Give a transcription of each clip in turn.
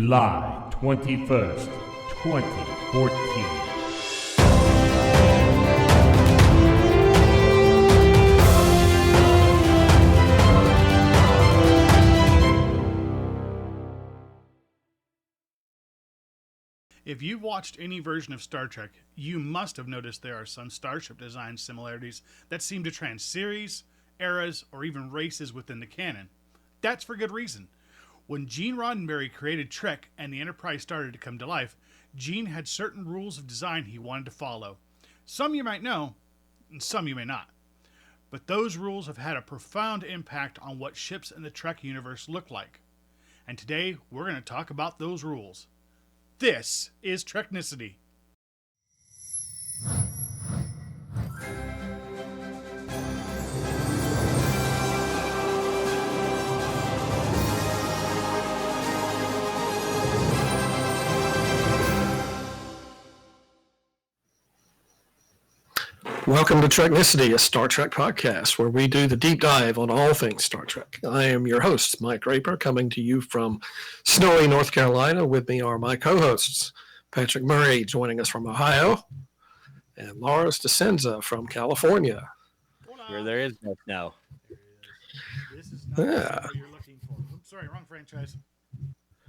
July 21st, 2014. If you've watched any version of Star Trek, you must have noticed there are some Starship design similarities that seem to trans series, eras, or even races within the canon. That's for good reason. When Gene Roddenberry created Trek and the Enterprise started to come to life, Gene had certain rules of design he wanted to follow. Some you might know, and some you may not. But those rules have had a profound impact on what ships in the Trek universe look like. And today, we're going to talk about those rules. This is Treknicity. Welcome to Treknicity, a Star Trek podcast where we do the deep dive on all things Star Trek. I am your host, Mike Raper, coming to you from snowy North Carolina. With me are my co-hosts, Patrick Murray joining us from Ohio, and Lars DeSenza from California. Where there is no snow. This is not what you're looking for. Oops, sorry, wrong franchise.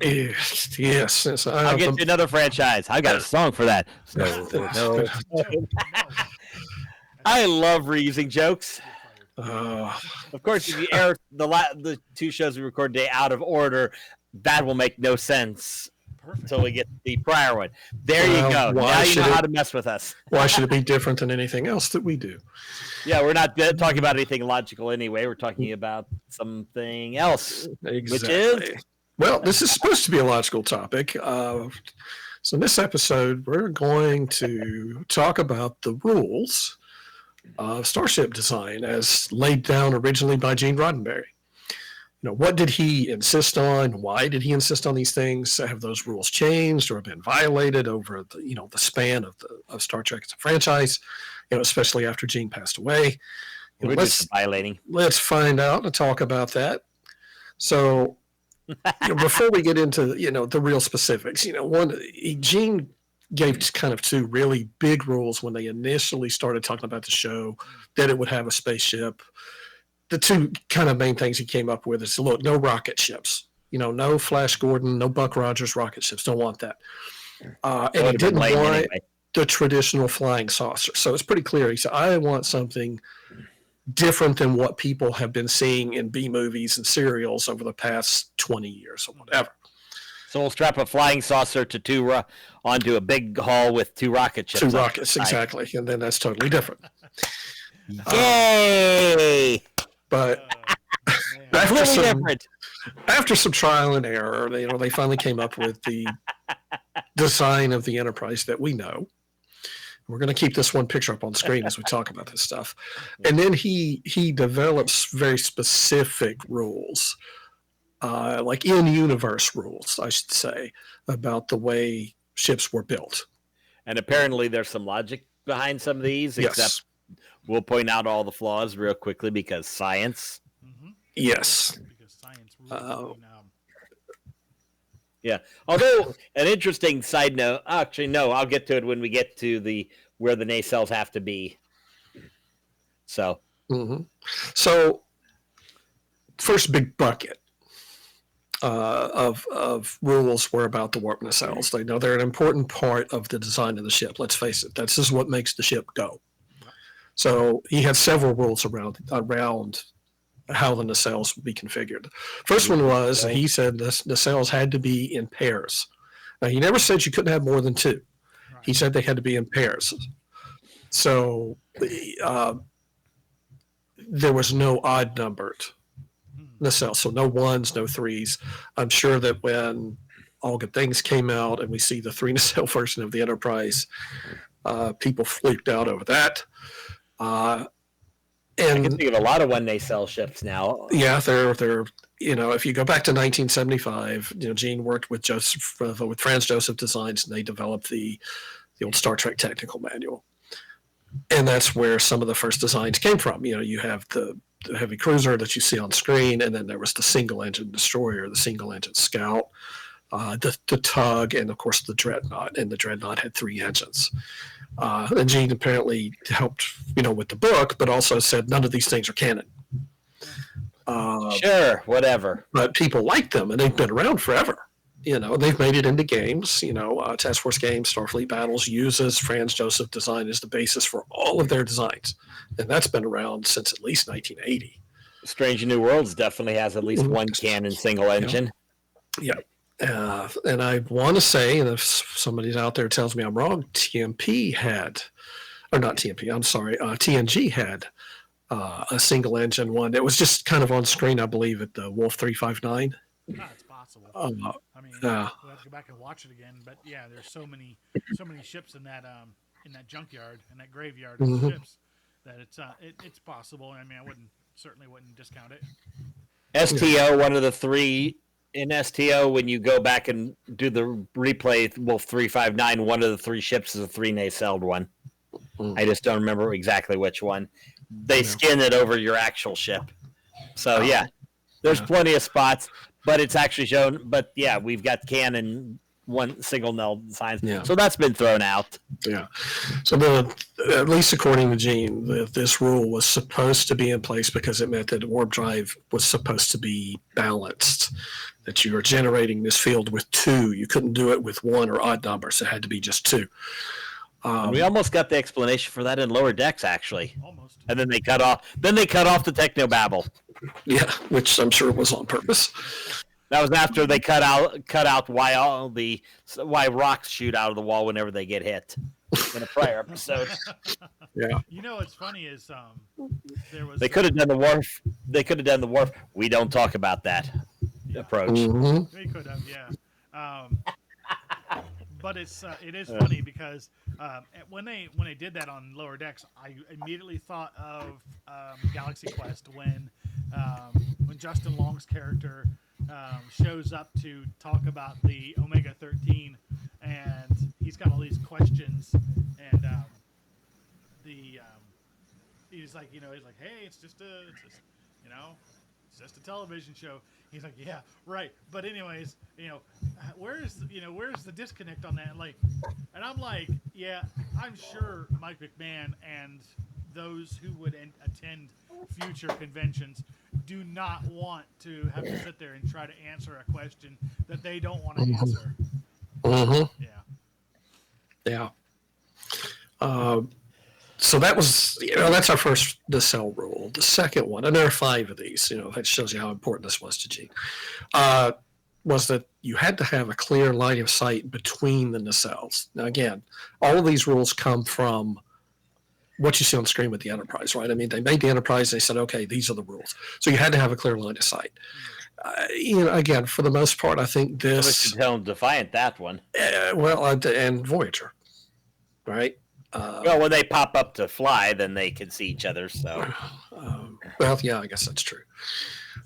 Yes. I'll get you another franchise. I got a song for that. No. I love reusing jokes. Of course, if you air the two shows we record today out of order, that will make no sense until we get the prior one. There you go. Now you know how to mess with us. Why should it be different than anything else that we do? Yeah, we're not talking about anything logical anyway. We're talking about something else. Exactly. Which is? Well, this is supposed to be a logical topic. So in this episode, we're going to talk about the rules of Starship design as laid down originally by Gene Roddenberry. What did he insist on? Why did he insist on these things? Have those rules changed or have been violated over the the span of Star Trek as a franchise? Especially after Gene passed away. Let's violating. Let's find out and talk about that. So, before we get into the real specifics, Gene gave kind of two really big rules when they initially started talking about the show, that it would have a spaceship. The two kind of main things he came up with is, look, no rocket ships. No Flash Gordon, no Buck Rogers rocket ships. Don't want that. And he didn't want the traditional flying saucer. So it's pretty clear. He said, I want something different than what people have been seeing in B movies and serials over the past 20 years or whatever. So we'll strap a flying saucer to onto a big hull with two rocket ships. Two rockets, exactly. And then that's totally different. Yay! But after some trial and error, they finally came up with the design of the Enterprise that we know. We're going to keep this one picture up on screen as we talk about this stuff. And then he develops very specific rules, like in-universe rules, I should say, about the way ships were built. And apparently there's some logic behind some of these, except we'll point out all the flaws real quickly because science. Mm-hmm. Yes. Because science rules. Yeah. Although an interesting side note, actually, no, I'll get to it when we get to where the nacelles have to be. So. Mm-hmm. So, first big bucket of rules were about the warp nacelles. They know they're an important part of the design of the ship. Let's face it. This is what makes the ship go. So he had several rules around how the nacelles would be configured. First one was, he said the nacelles had to be in pairs. Now, he never said you couldn't have more than two. Right. He said they had to be in pairs. So there was no odd-numbered nacelles, so no ones, no threes. I'm sure that when All Good Things came out and we see the three-nacelle version of the Enterprise, people freaked out over that. And I can think of a lot of one nacelle ships now. Yeah, they're if you go back to 1975, Gene worked with Franz Joseph Designs, and they developed the old Star Trek technical manual, and that's where some of the first designs came from. You have the heavy cruiser that you see on screen, and then there was the single engine destroyer, the single engine scout, the Tug, and of course the Dreadnought. And the Dreadnought had 3 engines. And Gene apparently helped, with the book, but also said none of these things are canon. Sure, whatever. But people like them, and they've been around forever. They've made it into games. Task Force games, Starfleet Battles uses Franz Joseph design as the basis for all of their designs, and that's been around since at least 1980. Strange New Worlds definitely has at least one canon single engine. Yeah. And I want to say, and if somebody's out there tells me I'm wrong, TNG had a single engine one. It was just kind of on screen, I believe, at the Wolf 359. It's possible. I mean, we'll have to go back and watch it again. But yeah, there's so many ships in that junkyard, in that graveyard of ships, that it's possible. I mean, I certainly wouldn't discount it. STO, one of the 3 in STO. When you go back and do the replay, Wolf 359, one of the 3 ships is a 3 nacelled one. I just don't remember exactly which one. They skin it over your actual ship. So yeah, there's plenty of spots, but it's actually shown. But yeah, we've got canon one single null signs. Yeah. So that's been thrown out. Yeah. So at least according to Gene, this rule was supposed to be in place because it meant that warp drive was supposed to be balanced, that you were generating this field with 2. You couldn't do it with 1 or odd numbers. It had to be just 2. We almost got the explanation for that in Lower Decks, actually. Almost. And then they cut off the technobabble. Yeah, which I'm sure was on purpose. That was after they cut out why rocks shoot out of the wall whenever they get hit in a prior episode. Yeah. What's funny is they could have done the wharf. They could have done the wharf. We don't talk about that approach. Mm-hmm. They could have, yeah. But it is funny because when they did that on Lower Decks, I immediately thought of Galaxy Quest when Justin Long's character shows up to talk about the Omega 13, and he's got all these questions, and he's like, hey, it's just a television show. He's like, yeah, right. But anyways, where's the disconnect on that? And I'm like, yeah, I'm sure Mike McMahon and those who would attend future conventions do not want to have to sit there and try to answer a question that they don't want to answer. Mm-hmm. Yeah. So that was, that's our first nacelle rule. The second one, and there are 5 of these, that shows you how important this was to Gene, was that you had to have a clear line of sight between the nacelles. Now, again, all of these rules come from what you see on the screen with the Enterprise, right? I mean, they made the Enterprise, they said, okay, these are the rules. So you had to have a clear line of sight. Again, for the most part, I think this... Tell them Defiant, that one. And Voyager, right? When they pop up to fly, then they can see each other. So, yeah, I guess that's true.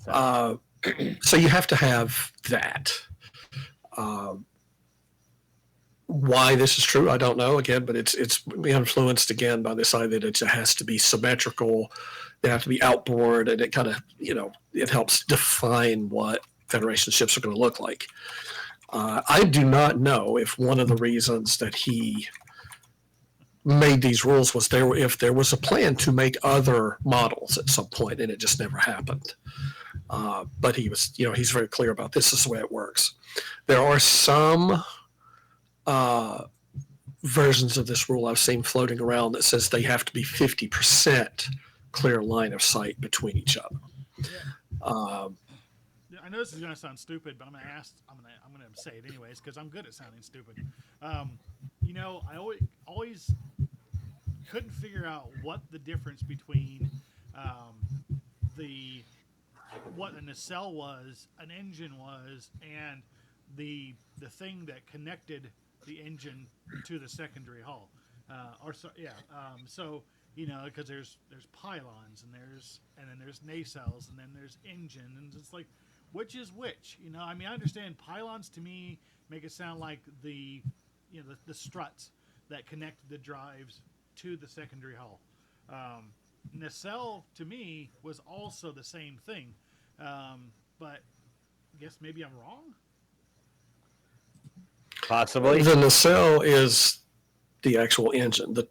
So you have to have that. Why this is true, I don't know. Again, but it's influenced again by this idea that it has to be symmetrical. They have to be outboard, and it kind of it helps define what Federation ships are going to look like. I do not know if one of the reasons that he made these rules was if there was a plan to make other models at some point, and it just never happened. But he was, he's very clear about this is the way it works. There are some versions of this rule I've seen floating around that says they have to be 50% clear line of sight between each other. Yeah. I know this is going to sound stupid, but I'm going to say it anyways because I'm good at sounding stupid. I always couldn't figure out what the difference between what a nacelle was, an engine was, and the thing that connected the engine to the secondary hull. Because there's pylons and then there's nacelles and then there's engine, and it's like, which is which? I understand pylons to me make it sound like the struts that connect the drives to the secondary hull. Nacelle to me was also the same thing, but I guess maybe I'm wrong. Possibly. The nacelle is the actual engine. The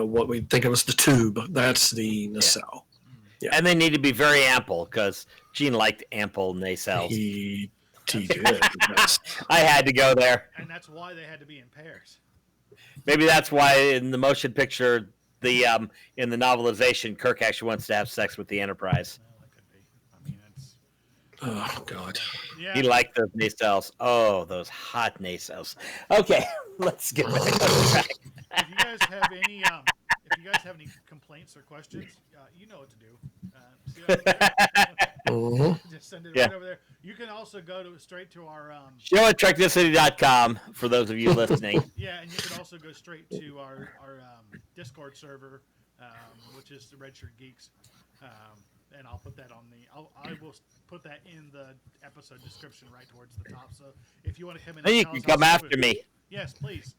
what we think of as the tube. That's the nacelle. Yeah. And they need to be very ample because Gene liked ample nacelles. He did. Yes. I had to go there. And that's why they had to be in pairs. Maybe that's why in the motion picture, in the novelization, Kirk actually wants to have sex with the Enterprise. Well, that could be. I mean, it's. Oh God. Yeah. He liked those nacelles. Oh, those hot nacelles. Okay, let's get back on track. If you guys have any complaints or questions, you know what to do. See that over there? Just send it right over there. You can also go straight to our show at Treknicity.com for those of you listening. Yeah, and you can also go straight to our Discord server, which is the Redshirt Geeks, and I'll put that on I will put that in the episode description right towards the top. So if you want to come in, Then you can come after me. Yes, please.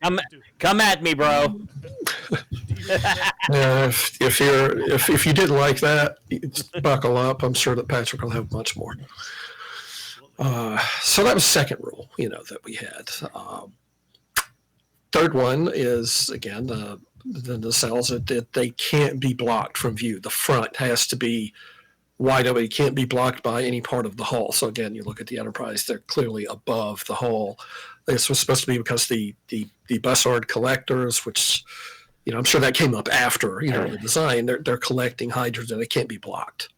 Come at me, bro. If you didn't like that, buckle up. I'm sure that Patrick will have much more. So that was second rule, that we had. Third one is again the nacelles that they can't be blocked from view. The front has to be wide open. It can't be blocked by any part of the hull. So again, you look at the Enterprise; they're clearly above the hull. This was supposed to be because the Bussard collectors, which I'm sure that came up after the design. They're collecting hydrogen. They can't be blocked.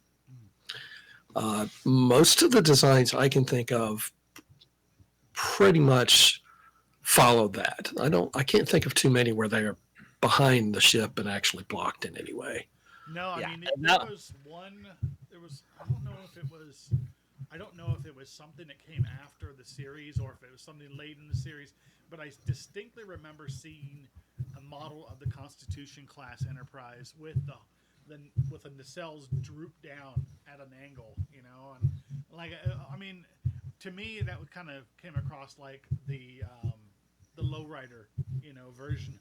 Most of the designs I can think of pretty much followed that. I can't think of too many where they're behind the ship and actually blocked in any way. No, I mean there was one. I don't know if it was something that came after the series or if it was something late in the series, but I distinctly remember seeing a model of the Constitution class Enterprise with the nacelles droop down at an angle, and to me that would kind of came across like the lowrider, version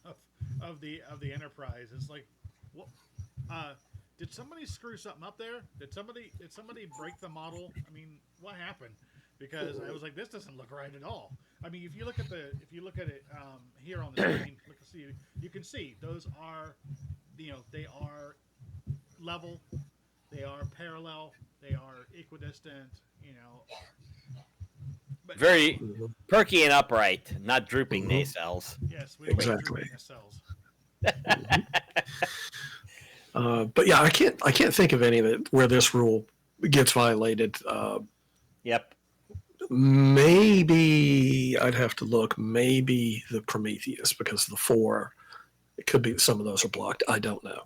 of the Enterprise. It's like, what? Did somebody screw something up there? Did somebody break the model? I mean, what happened? Because I was like, this doesn't look right at all. I mean, if you look at it here on the screen, you can see those are, they are level, they are parallel, they are equidistant. But very perky and upright, not drooping nacelles. Yes, we don't like drooping nacelles. But yeah, I can't think of any of it where this rule gets violated. Yep. Maybe I'd have to look. Maybe the Prometheus, because the 4, it could be some of those are blocked. I don't know.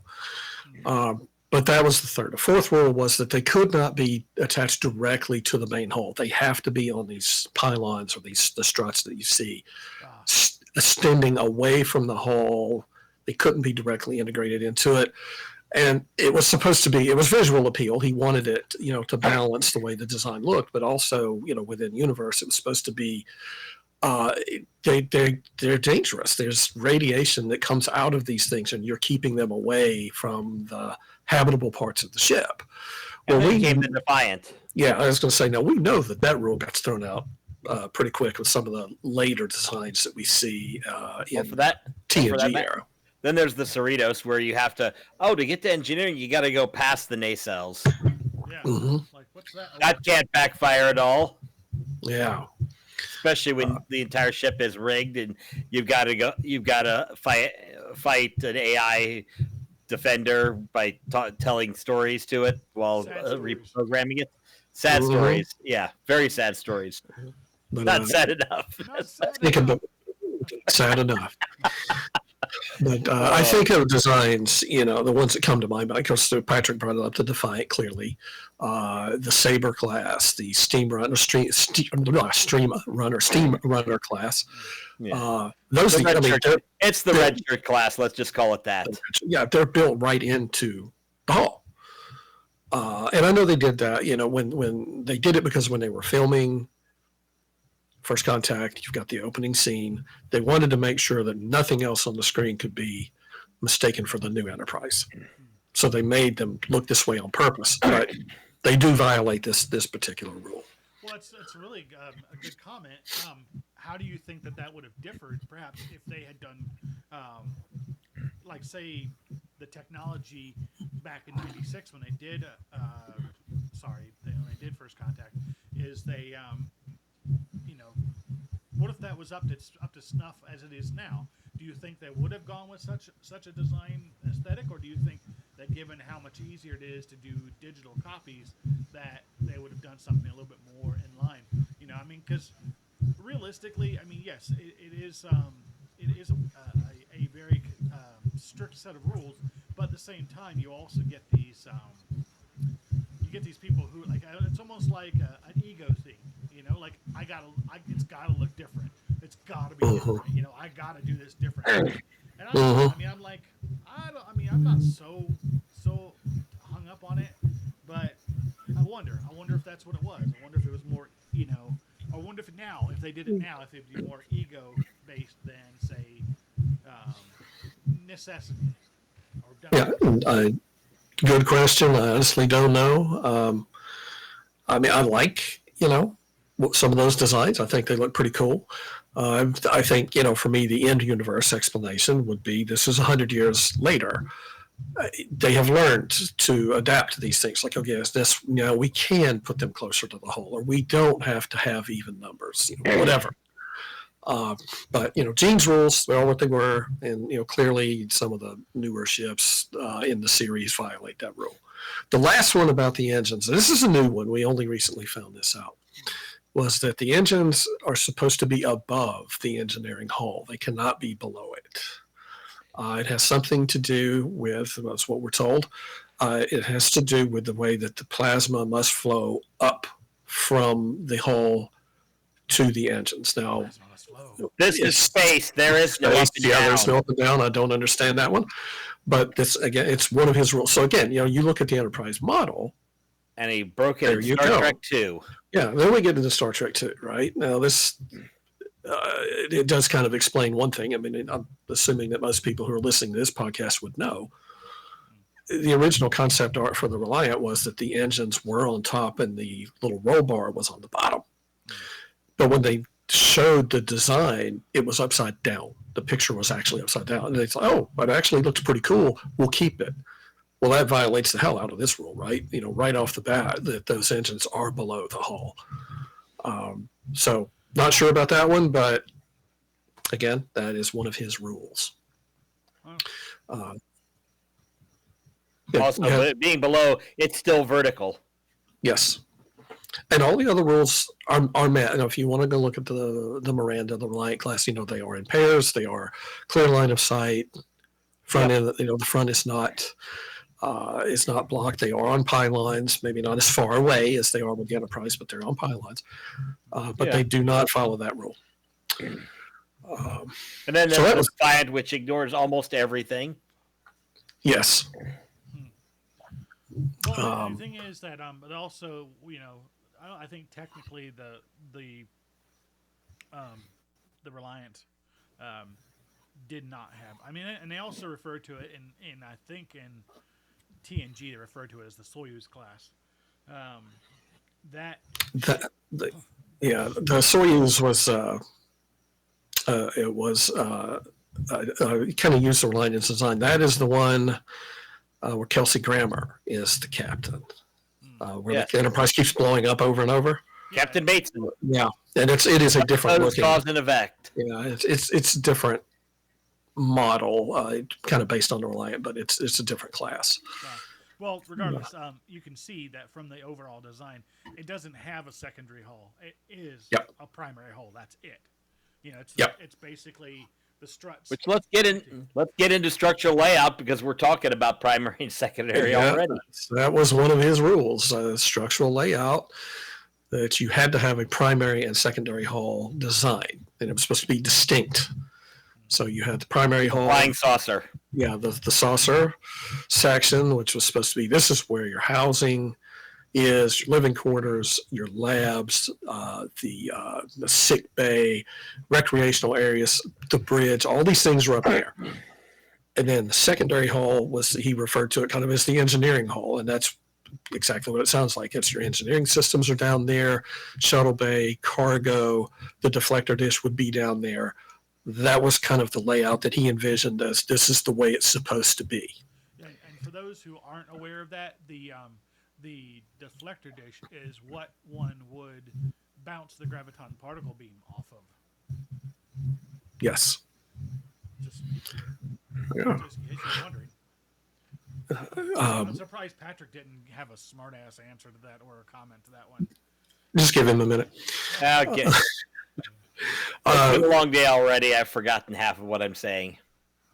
But that was the third. The fourth rule was that they could not be attached directly to the main hull. They have to be on these pylons or the struts that you see, extending away from the hull. They couldn't be directly integrated into it. And it was supposed to be, it was visual appeal. He wanted it, to balance the way the design looked, but also, within universe, it was supposed to be, they're dangerous. There's radiation that comes out of these things, and you're keeping them away from the habitable parts of the ship. Well, we came to Defiant. Yeah, I was going to say, no, we know that rule got thrown out pretty quick with some of the later designs that we see in for that TNG era. Then there's the Cerritos, where you have to get to engineering, you got to go past the nacelles. Yeah. Mm-hmm. Like, what's that? That can't backfire at all. Yeah. Especially when the entire ship is rigged and you've got to fight an AI defender by telling stories to it while reprogramming it. Sad stories. Yeah, very sad stories. But, not sad enough. Sad enough. But I think of designs, the ones that come to mind, because Patrick brought it up, the Defiant, clearly, the Saber class, the Steam Runner class. Yeah. Those it's the red shirt class. Let's just call it that. Yeah, they're built right into the hull. And I know they did that, when they did it, because when they were filming First Contact, you've got the opening scene. They wanted to make sure that nothing else on the screen could be mistaken for the new Enterprise. So they made them look this way on purpose. But they do violate this particular rule. Well, that's really a good comment. How do you think that would have differed, perhaps, if they had done, like, say, the technology back in '96 when they did, when they did First Contact, is they, what if that was up to snuff as it is now? Do you think they would have gone with such a design aesthetic, or do you think that given how much easier it is to do digital copies, that they would have done something a little bit more in line? Because realistically, yes, it is a very strict set of rules, but at the same time, you also get these people who, like, it's almost like an ego thing. Like, it's gotta look different. It's gotta be different. I gotta do this different. And I'm like, I'm not so hung up on it, but I wonder if that's what it was. I wonder if it was more, I wonder if they did it now, if it'd be more ego based than, say, necessity. Good question. I honestly don't know. I like, some of those designs. I think they look pretty cool. I think, for me, the end universe explanation would be this is 100 years later. They have learned to adapt to these things. Like, okay, we can put them closer to the hull, or we don't have to have even numbers, whatever. But Gene's rules, they're all what they were, and clearly some of the newer ships in the series violate that rule. The last one about the engines, this is a new one, we only recently found this out, was that the engines are supposed to be above the engineering hull. They cannot be below it. It has something to do with, that's what we're told, it has to do with the way that the plasma must flow up from the hull to the engines. Now, this is space. There is no up and down. Yeah, there's no up and down. I don't understand that one. But this, again, it's one of his rules. So again, you look at the Enterprise model. And he broke it in Star Trek 2. Yeah, then we get into Star Trek 2, right? Now this, it does kind of explain one thing. I'm assuming that most people who are listening to this podcast would know. The original concept art for the Reliant was that the engines were on top and the little roll bar was on the bottom. But when they showed the design, it was upside down. The picture was actually upside down. And they thought, oh, it actually looks pretty cool. We'll keep it. Well, that violates the hell out of this rule, right? Right off the bat, that those engines are below the hull. So not sure about that one, but again, that is one of his rules. Also, being below, it's still vertical. Yes. And all the other rules are met. If you want to go look at the Miranda, the Reliant class, they are in pairs. They are clear line of sight. Front end, the front is not blocked. They are on pylons, maybe not as far away as they are with the Enterprise, but they're on pylons. But they do not follow that rule. And then there's the Defiant, which ignores almost everything. Yes. Well, the thing is that, but also, I think technically the Reliant did not have. And they also refer to it in I think in TNG they refer to it as the Soyuz class. The Soyuz was kind of used the Reliant design. That is the one where Kelsey Grammer is the captain. Where the Enterprise keeps blowing up over and over. Captain Bateson. Yeah, and it is a different looking. Cause and effect. Yeah, it's a different model, kind of based on the Reliant, but it's a different class. Well, regardless, you can see that from the overall design, it doesn't have a secondary hull. It is a primary hull. That's it. It's basically the struts. Which let's get into structural layout because we're talking about primary and secondary already. That was one of his rules, structural layout, that you had to have a primary and secondary hull design, and it was supposed to be distinct. So you had the primary hull. Flying saucer. Yeah, the saucer section, which was supposed to be, this is where your housing is, your living quarters, your labs, the sick bay, recreational areas, the bridge, all these things were up there. And then the secondary hull he referred to it kind of as the engineering hull, and that's exactly what it sounds like. It's your engineering systems are down there, shuttle bay, cargo, the deflector dish would be down there. That was kind of the layout that he envisioned as this is the way it's supposed to be. And for those who aren't aware of that, the deflector dish is what one would bounce the graviton particle beam off of. Yes. Just Yeah. in case you're wondering. I'm surprised Patrick didn't have a smart-ass answer to that or a comment to that one. Just give him a minute. Okay. It's been a long day already. I've forgotten half of what I'm saying.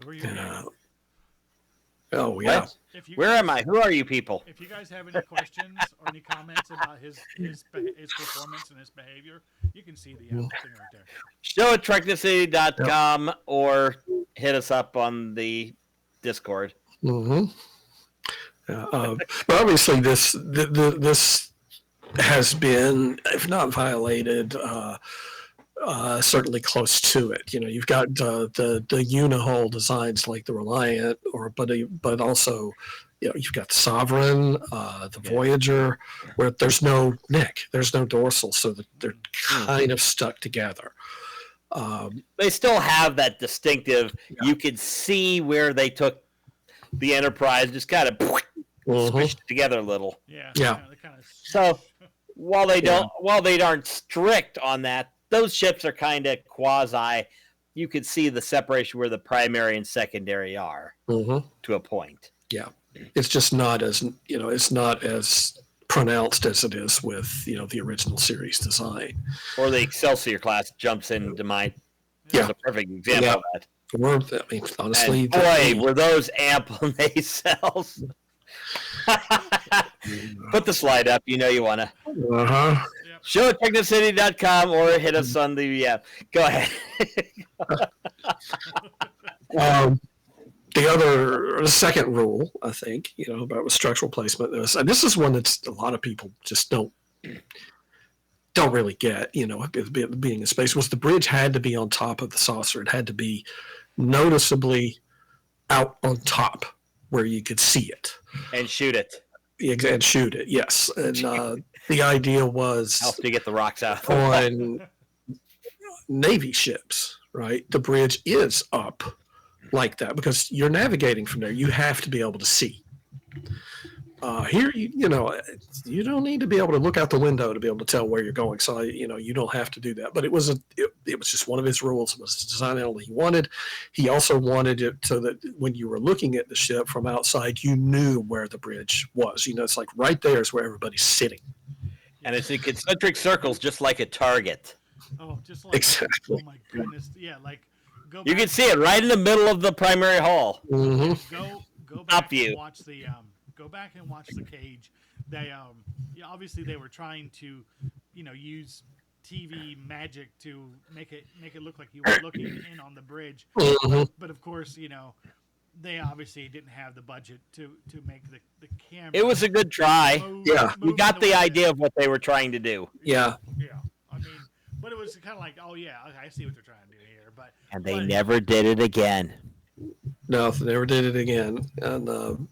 Who are you? Oh, yeah. What? Where am I? Who are you people? If you guys have any questions or any comments about his performance and his behavior, you can see the thing right there. Show at Treknicity.com or hit us up on the Discord. Mm-hmm. But obviously, this has been, if not violated, certainly close to it. You've got the unihull designs like the Reliant, but also, you've got the Sovereign, the Voyager, where there's no neck, there's no dorsal, so that they're kind of stuck together. They still have that distinctive. Yeah. You could see where they took the Enterprise, just kind of squished together a little. Yeah. So while they aren't strict on that, those ships are kind of quasi. You could see the separation where the primary and secondary are to a point. Yeah, it's just not as it's not as pronounced as it is with the original series design. Or the Excelsior class jumps into mind. Yeah, a perfect example of that. Honestly, were those ample nacelles. Put the slide up. You want to. Show at Treknicity.com or hit us on the. Go ahead. The second rule, I think, about structural placement is, and this is one that a lot of people just don't really get, being in space, was the bridge had to be on top of the saucer. It had to be noticeably out on top where you could see it. And shoot it. And shoot it, yes. And the idea was... Help to get the rocks out. On Navy ships, right? The bridge is up like that because you're navigating from there. You have to be able to see. Here, you don't need to be able to look out the window to be able to tell where you're going. So, you don't have to do that. But it was just one of his rules. It was the design element he wanted. He also wanted it so that when you were looking at the ship from outside, you knew where the bridge was. It's like right there is where everybody's sitting. And it's in concentric circles, just like a target. Oh, just like exactly. Oh my goodness! Yeah, like go. You can see it right in the middle of the primary hall. Mm-hmm. Go back and watch the Go back and watch the cage. They obviously they were trying to, use TV magic to make it look like you were looking in on the bridge. But of course, they obviously didn't have the budget to make the camera. It was a good try. You got the idea of what they were trying to do. Yeah. I mean, but it was kind of like, oh yeah, I see what they're trying to do here. And they never did it again. No, they never did it again, and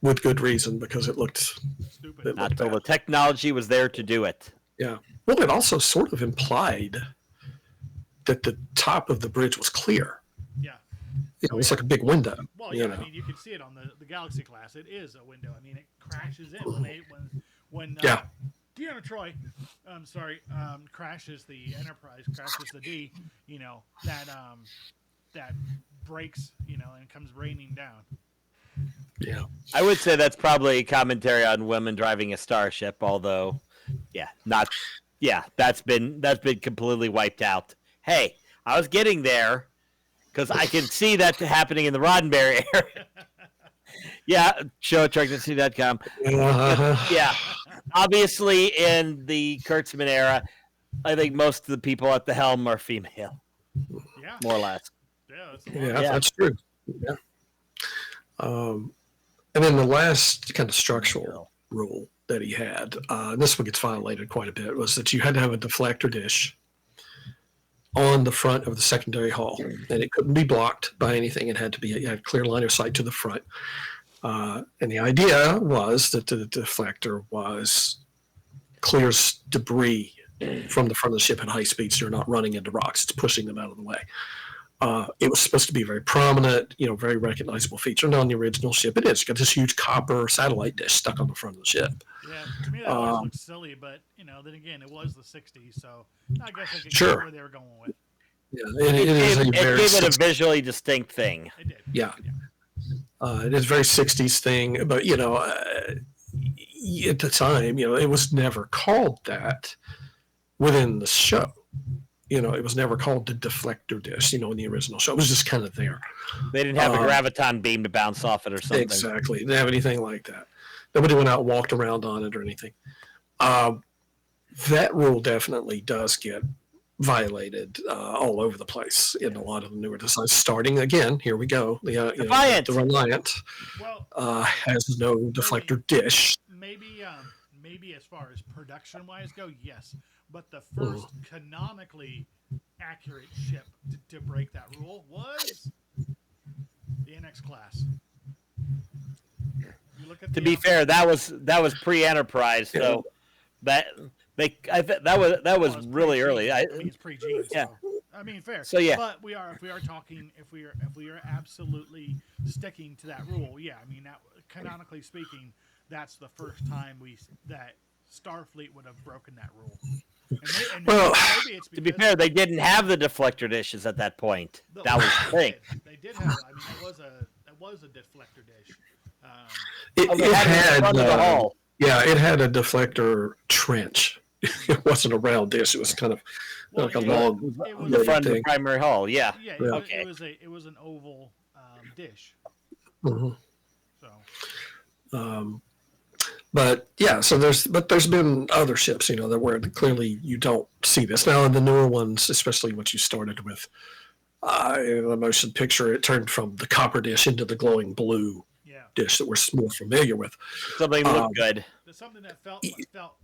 with good reason, because it looked stupid. Not until the technology was there to do it. Yeah. Well, it also sort of implied that the top of the bridge was clear. Yeah. It was like a big window. Well, yeah, I mean, you can see it on the Galaxy class. It is a window. I mean, it crashes in when Deanna Troi, crashes the Enterprise, crashes the D. That breaks, and comes raining down. Yeah, I would say that's probably a commentary on women driving a starship. Although, that's been completely wiped out. Hey, I was getting there because I can see that happening in the Roddenberry area. Show at Treknicity.com. Yeah, obviously in the Kurtzman era, I think most of the people at the helm are female. Yeah, more or less. That's true. Yeah. And then the last kind of structural rule that he had, and this one gets violated quite a bit, was that you had to have a deflector dish on the front of the secondary hull, and it couldn't be blocked by anything. It had to be, you had clear line of sight to the front. And the idea was that the deflector clears debris from the front of the ship at high speeds. So you're not running into rocks; it's pushing them out of the way. It was supposed to be very prominent, very recognizable feature. And on the original ship, it is. You got this huge copper satellite dish stuck on the front of the ship. Yeah, to me that always looks silly, but then again, it was the '60s, so I guess I could Sure. get where they were going with. Yeah, it gave it a visually distinct thing. It did. Yeah. It is a very 60s thing, but at the time, it was never called that within the show. It was never called the deflector dish, in the original show. It was just kind of there. They didn't have a graviton beam to bounce off it or something. Exactly. They didn't have anything like that. Nobody went out and walked around on it or anything. That rule definitely does get violated all over the place in a lot of the newer designs. Starting again, here we go. The Reliant has no deflector dish. Maybe as far as production-wise go, yes. But the first canonically accurate ship to break that rule was the NX class. You look at to be fair, that was pre-Enterprise, so that was really early. It's pre-Genes. Yeah. So, fair. So yeah. But if we are absolutely sticking to that rule, that, canonically speaking, that's the first time that Starfleet would have broken that rule. Maybe it's to be fair, they didn't have the deflector dishes at that point. That was the thing. They did have. It was a deflector dish. It had a deflector trench. It wasn't a round dish. It was kind of like a long the front of the primary hull. Yeah. Yeah. It was an oval dish. Mm-hmm. So. So there's been other ships, that where clearly you don't see this. Now in the newer ones, especially what you started with, in the motion picture, it turned from the copper dish into the glowing blue dish that we're more familiar with. Something looked good. Something that felt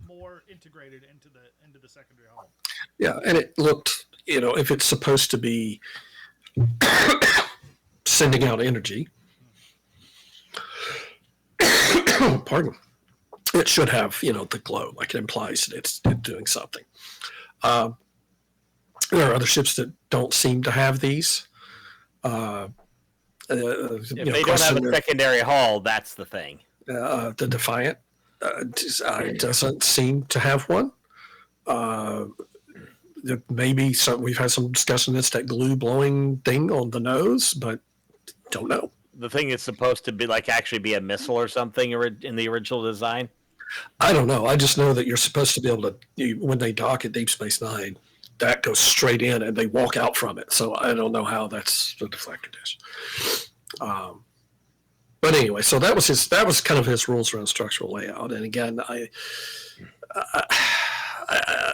more integrated into the secondary hull. Yeah, and it looked, if it's supposed to be sending out energy, pardon. It should have, the glow, like it implies that it's doing something. There are other ships that don't seem to have these. If they don't have a secondary hull, that's the thing. The Defiant doesn't seem to have one. Maybe we've had some discussion. It's that glue blowing thing on the nose, but don't know. The thing is supposed to be actually be a missile or something in the original design. I don't know. I just know that you're supposed to be able to, when they dock at Deep Space Nine, that goes straight in and they walk out from it. So I don't know how that's the deflector dish. But anyway, so that was kind of his rules around structural layout. And again,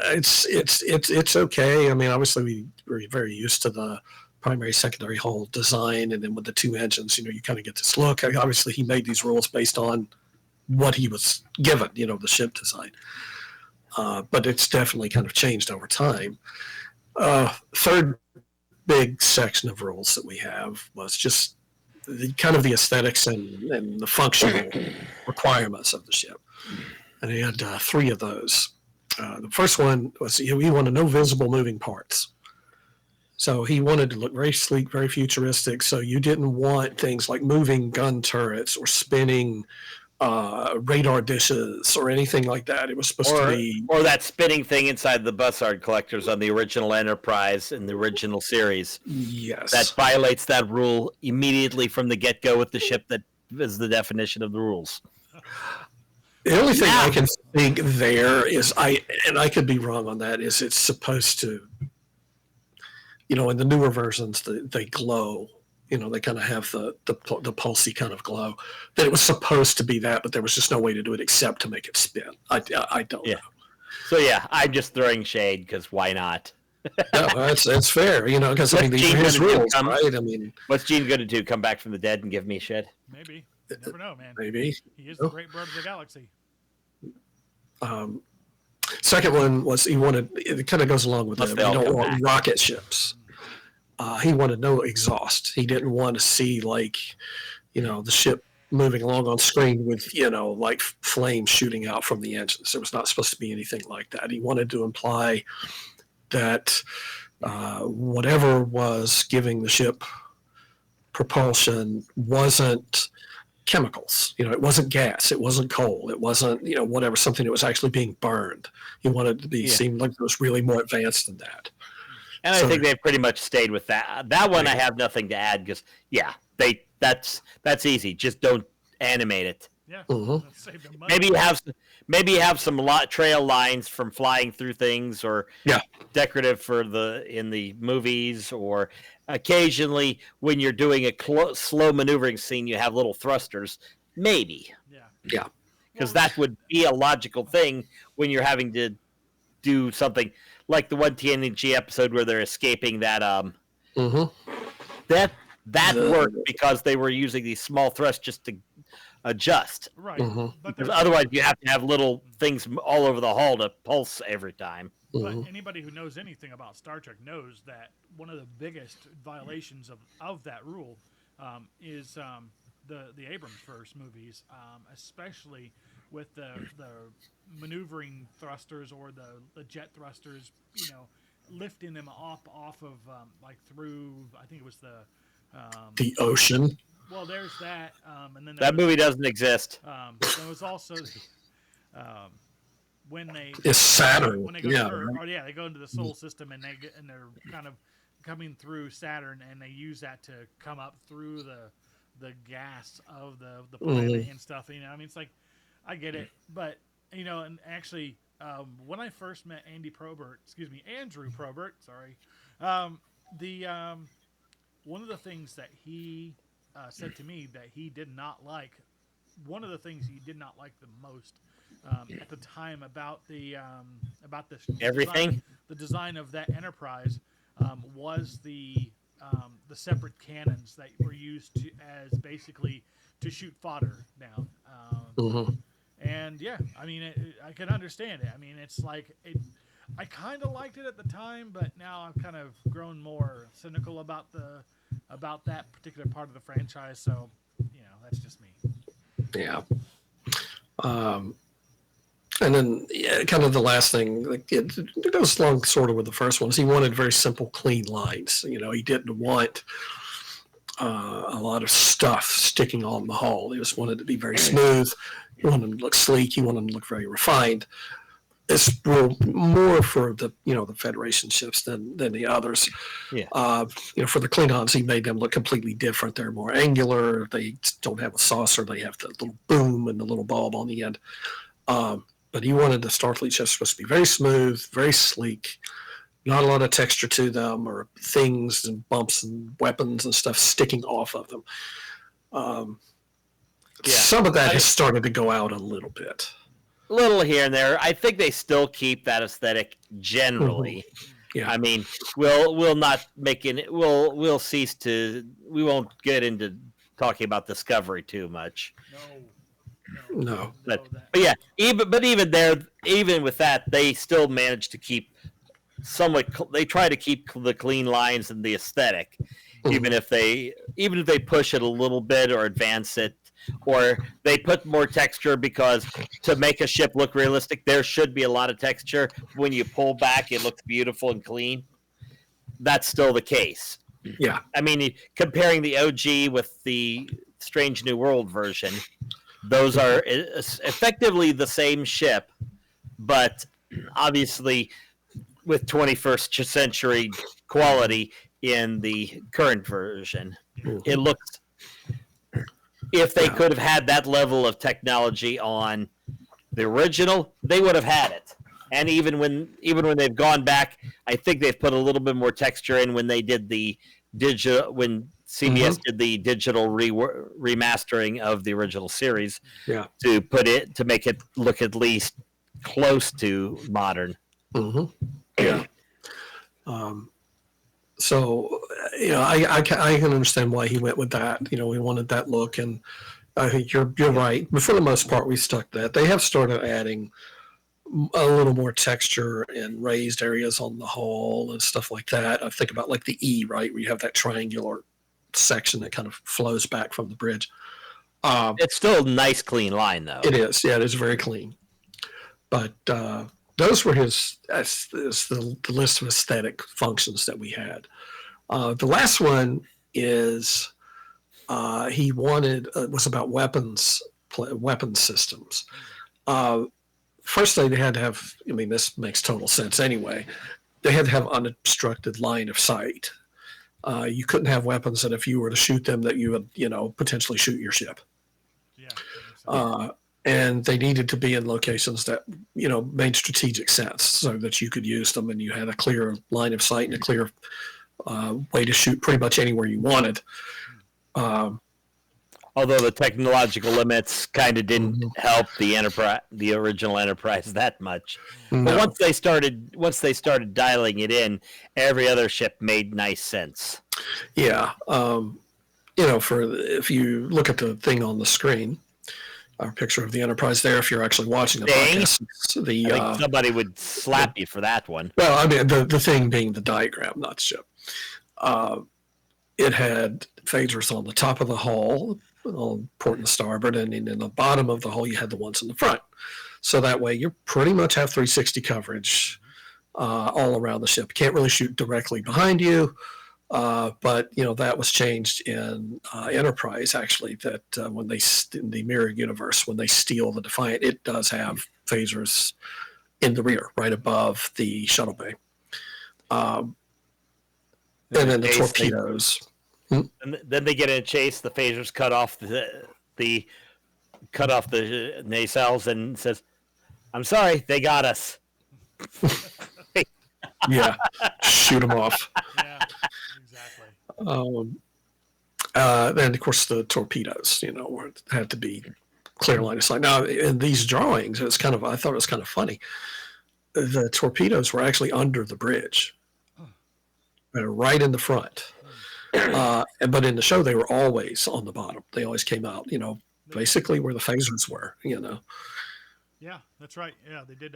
it's okay. Obviously we're very used to the primary secondary hull design, and then with the two engines, you kind of get this look. Obviously he made these rules based on what he was given, the ship design. But it's definitely kind of changed over time. Third big section of rules that we have was just the aesthetics and the functional requirements of the ship. And he had three of those. The first one was he wanted no visible moving parts. So he wanted to look very sleek, very futuristic. So you didn't want things like moving gun turrets or spinning radar dishes or anything like that. It was supposed to be... Or that spinning thing inside the Bussard collectors on the original Enterprise in the original series. Yes. That violates that rule immediately from the get-go with the ship that is the definition of the rules. The only thing I can think there is, and I could be wrong on that, is it's supposed to, in the newer versions, they glow. They kind of have the pulsy kind of glow. That it was supposed to be that, but there was just no way to do it except to make it spin. I don't know. So I'm just throwing shade because why not? No, that's fair. Because these are his rules, right? What's Gene going to do? Come back from the dead and give me shit? Maybe. You never know, man. Maybe. He is the great bird of the galaxy. Second one was he wanted. It kind of goes along with that. We don't want rocket ships. He wanted no exhaust. He didn't want to see the ship moving along on screen with, like flames shooting out from the engines. There was not supposed to be anything like that. He wanted to imply that whatever was giving the ship propulsion wasn't chemicals. It wasn't gas. It wasn't coal. It wasn't, whatever, something that was actually being burned. He wanted to be seem like it was really more advanced than that. And I think they pretty much stayed with that. That one I have nothing to add because, that's easy. Just don't animate it. Yeah. Mm-hmm. Save the money. Maybe have some trail lines from flying through things, or decorative in the movies, or occasionally when you're doing a slow maneuvering scene, you have little thrusters. Maybe. Yeah. Because that would be a logical thing when you're having to do something like the one TNG episode where they're escaping that. That worked because they were using these small thrusts just to adjust. Right. Mm-hmm. Because otherwise, you have to have little things all over the hull to pulse every time. But anybody who knows anything about Star Trek knows that one of the biggest violations of that rule is the Abrams first movies, especially with the maneuvering thrusters or the jet thrusters, lifting them off of through, I think it was the ocean. Well, there's that, and then that movie doesn't exist. There was also when they it's Saturn. When they go they go into the solar system and they're kind of coming through Saturn, and they use that to come up through the gas of the planet and stuff. It's like, I get it, but and actually, when I first met Andrew Probert, one of the things that he said to me that he did not like, one of the things he did not like the most at the time about the design of that Enterprise was the separate cannons that were used as basically to shoot fodder down. And I can understand it. It's like I kind of liked it at the time, but now I've kind of grown more cynical about that particular part of the franchise. So, that's just me. Yeah. And then, kind of the last thing, it goes along sort of with the first one, is he wanted very simple, clean lines. He didn't want a lot of stuff sticking on the hull. He just wanted it to be very smooth. He wanted them to look sleek. He wanted them to look very refined. It's more for the the Federation ships than the others. Yeah. For the Klingons, he made them look completely different. They're more angular. They don't have a saucer. They have the little boom and the little bulb on the end. But he wanted the Starfleet ships supposed to be very smooth, very sleek, not a lot of texture to them, or things and bumps and weapons and stuff sticking off of them. Some of that has started to go out a little bit. A little here and there. I think they still keep that aesthetic generally. Yeah. We'll not make it. We'll cease to. We won't get into talking about Discovery too much. No. But yeah, even there, even with that, they still manage to keep somewhat. They try to keep the clean lines and the aesthetic, even if they push it a little bit or advance it, or they put more texture, because to make a ship look realistic, there should be a lot of texture. When you pull back, it looks beautiful and clean. That's still the case. Yeah. Comparing the OG with the Strange New World version, those are effectively the same ship, but obviously with 21st century quality in the current version. It looks, if they could have had that level of technology on the original, they would have had it. And even when they've gone back, I think they've put a little bit more texture in when they did the digital, when CBS did the digital remastering of the original series, to make it look at least close to modern. Yeah. So I can understand why he went with that. He wanted that look, and I think you're right. But for the most part, we stuck to that. They have started adding a little more texture and raised areas on the hull and stuff like that. I think about like the E, right, where you have that triangular section that kind of flows back from the bridge. It's still a nice, clean line, though. It is. Yeah, it is very clean. But those were that's the list of aesthetic functions that we had. The last one is he wanted was about weapons systems. First thing they had to have, I mean, this makes total sense anyway. They had to have unobstructed line of sight. You couldn't have weapons that if you were to shoot them that you would, potentially shoot your ship. Yeah. And they needed to be in locations that, made strategic sense so that you could use them and you had a clear line of sight and a clear way to shoot pretty much anywhere you wanted. Although the technological limits kind of didn't help the original Enterprise that much. No. But once they started dialing it in, every other ship made nice sense. Yeah. If you look at the thing on the screen, our picture of the Enterprise there, if you're actually watching the podcast, I think somebody would slap you for that one. Well, I mean, the thing being the diagram, not the ship. It had phasers on the top of the hull, on port and starboard, and in the bottom of the hull, you had the ones in the front. So that way, you pretty much have 360 coverage all around the ship. Can't really shoot directly behind you, but that was changed in Enterprise. Actually, that when they in the mirror universe, when they steal the Defiant, it does have phasers in the rear, right above the shuttle bay. And then the torpedoes. And then they get in a chase. The phasers cut off the nacelles and says, "I'm sorry, they got us." Yeah, shoot them off. Yeah, exactly. Then of course the torpedoes, had to be clear line of sight. Now in these drawings, I thought it was kind of funny. The torpedoes were actually under the bridge. They're right in the front. But in the show, they were always on the bottom. They always came out, basically where the phasers were, Yeah, that's right. Yeah, they did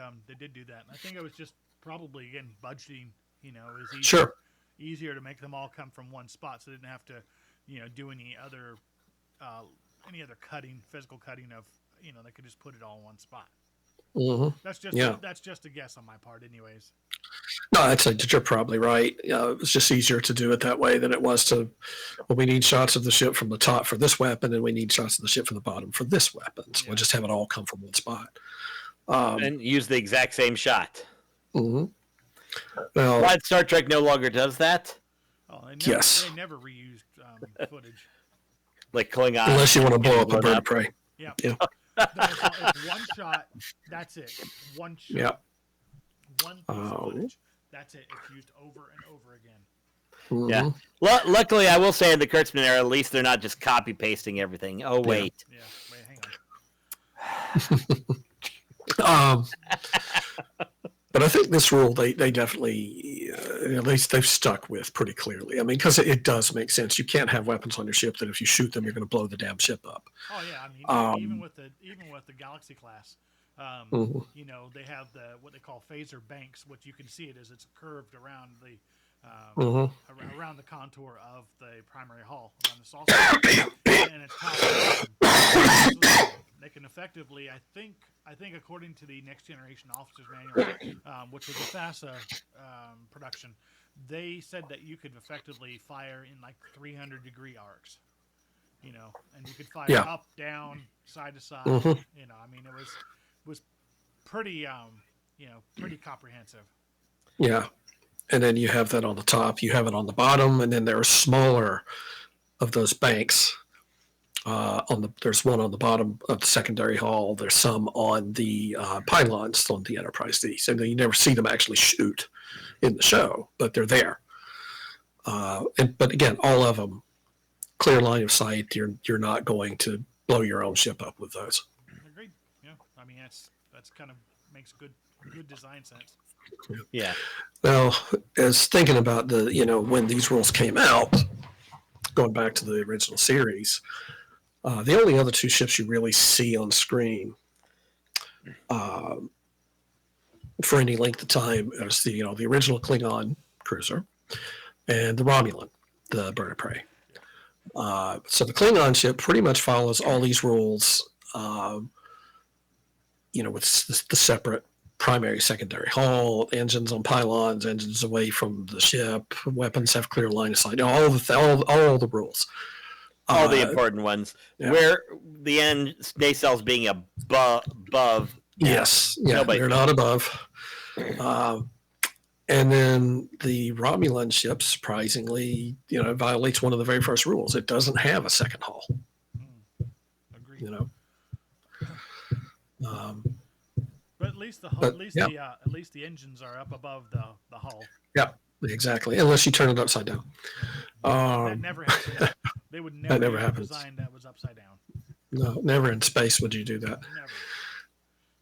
do that. And I think it was just probably, again, budgeting, it was easier to make them all come from one spot so they didn't have to, do any other physical cutting of, they could just put it all in one spot. Mm-hmm. That's just a guess on my part anyways. No, you're probably right. It was just easier to do it that way than it was to, we need shots of the ship from the top for this weapon, and we need shots of the ship from the bottom for this weapon. So we'll just have it all come from one spot. And use the exact same shot. Mm-hmm. Well, why Star Trek no longer does that? Oh, yes. They never reused footage. Like Klingon. Unless you want to blow up a bird of prey. Yeah. Yeah. It's one shot. That's it. One shot. Yeah. One piece of footage. That's it. It's used over and over again. Mm-hmm. Yeah. Luckily, I will say in the Kurtzman era, at least they're not just copy pasting everything. Oh wait. Yeah. Wait, hang on. But I think this rule they definitely, at least they've stuck with pretty clearly. I mean, because it does make sense. You can't have weapons on your ship that if you shoot them, you're going to blow the damn ship up. Oh yeah, I mean, even with the Galaxy class, they have what they call phaser banks. What you can see it's curved around around the contour of the primary hull, around the saucer, and it's top. They can effectively, I think according to the Next Generation Officer's Manual, which was a FASA production, they said that you could effectively fire in like 300-degree arcs, and you could fire up, down, side to side. Mm-hmm. I mean, it was pretty, pretty comprehensive. Yeah, and then you have that on the top, you have it on the bottom, and then there are smaller of those banks. There's one on the bottom of the secondary hull. There's some on the pylons on the Enterprise D. So you never see them actually shoot in the show, but they're there. But again, all of them, clear line of sight. You're not going to blow your own ship up with those. Agreed. Yeah, I mean that's kind of makes good design sense. Yeah. Now, as thinking about when these rules came out, going back to the original series. The only other two ships you really see on screen for any length of time is the original Klingon cruiser and the Romulan, the bird of prey. So the Klingon ship pretty much follows all these rules, with the separate primary, secondary hull, engines on pylons, engines away from the ship, weapons have clear line of sight, all the rules. All the important ones. Yeah. Where the end nacelles being above. Yes, they're not above. And then the Romulan ship, surprisingly, violates one of the very first rules. It doesn't have a second hull. Agreed. But at least the engines are up above the hull. Yeah, exactly. Unless you turn it upside down. That never happens. They would never, never have happens. design that was upside down. No, never in space would you do that. Never.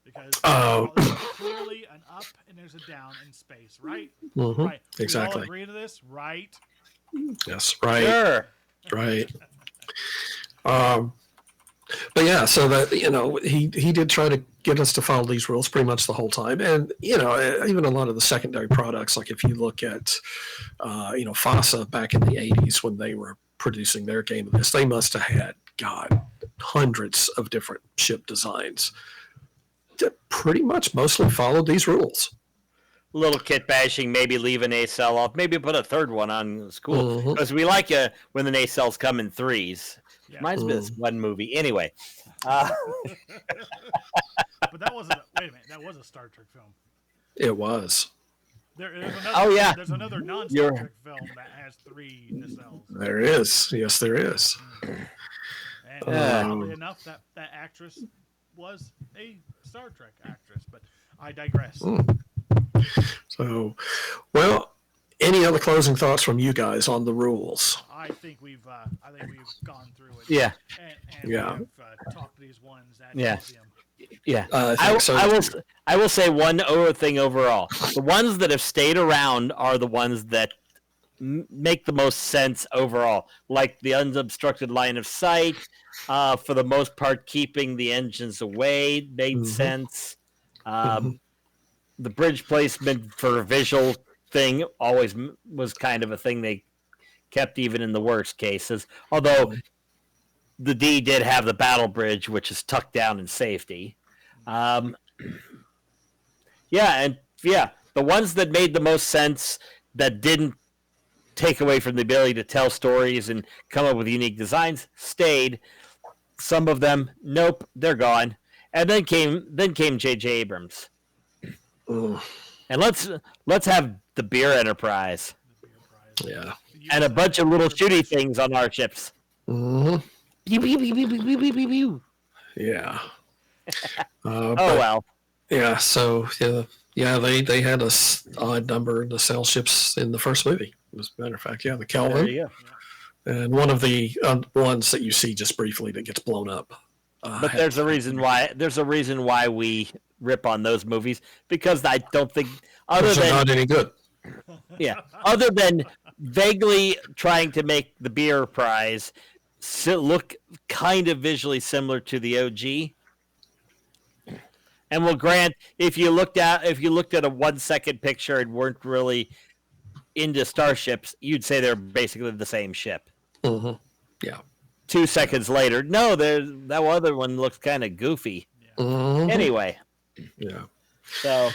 Because there's clearly an up and there's a down in space, right? Mm-hmm. Right. Exactly. We all agree to this, right? Yes, right. Sure. Right. But yeah, so that he did try to get us to follow these rules pretty much the whole time, and even a lot of the secondary products, like if you look at FASA back in the '80s when they were producing their game of this, they must have had hundreds of different ship designs that pretty much mostly followed these rules. Little kit bashing, maybe leave a nacelle off, maybe put a third one on school because we like when the nacelles come in threes. Yeah. Reminds me of this one movie. Anyway. But that wasn't. Wait a minute. That was a Star Trek film. It was. There's another non-Star Trek film that has 3 nacelles. There is. Yes, there is. And oddly enough, that actress was a Star Trek actress. But I digress. So, well, any other closing thoughts from you guys on the rules? I think we've gone through it. Yeah. And we've talked to these ones at museum. Yeah. So. I will say one other thing overall. The ones that have stayed around are the ones that make the most sense overall, like the unobstructed line of sight. For the most part, keeping the engines away made sense. The bridge placement for a visual thing always was kind of a thing they kept even in the worst cases. Although the D did have the battle bridge, which is tucked down in safety. The ones that made the most sense that didn't take away from the ability to tell stories and come up with unique designs stayed. Some of them, nope, they're gone. And then came J.J. Abrams. And let's have the beer enterprise. Yeah. And a bunch of little shooty things on our ships. Mm-hmm. Pew, pew, pew, pew, pew, pew, pew, pew. Yeah. Well. Yeah. So they had a odd number of nacelle ships in the first movie. As a matter of fact, the Kelvin. There you go. And one of the ones that you see just briefly that gets blown up. But there's a reason why. There's a reason why we rip on those movies, because I don't think other than not any good. Yeah, other than vaguely trying to make the beer prize look kind of visually similar to the OG. And we'll grant, if you looked at a 1 second picture and weren't really into starships, you'd say they're basically the same ship. Mm-hmm. Yeah. 2 seconds later, no, that other one looks kind of goofy. Mm-hmm. Anyway. Yeah. So.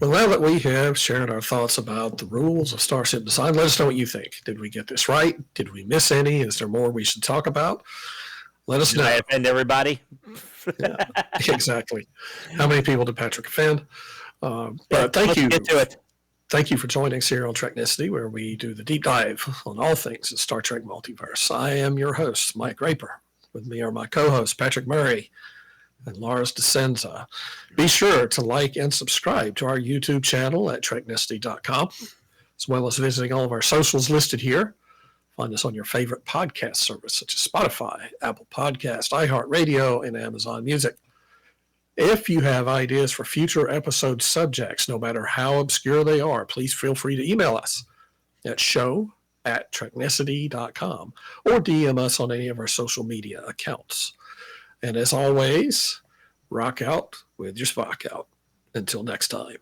Well, now that we have shared our thoughts about the rules of Starship design, let us know what you think. Did we get this right? Did we miss any? Is there more we should talk about? Let us know. Did I offend everybody? Yeah, exactly. How many people did Patrick offend? But thank you. Get to it. Thank you for joining us here on Treknicity, where we do the deep dive on all things in Star Trek multiverse. I am your host, Mike Raper. With me are my co-hosts, Patrick Murray and Lars DeSenza. Be sure to like and subscribe to our YouTube channel at Treknicity.com, as well as visiting all of our socials listed here. Find us on your favorite podcast service, such as Spotify, Apple Podcast, iHeartRadio, and Amazon Music. If you have ideas for future episode subjects, no matter how obscure they are, please feel free to email us at show@Treknicity.com or DM us on any of our social media accounts. And as always, rock out with your Spock out. Until next time.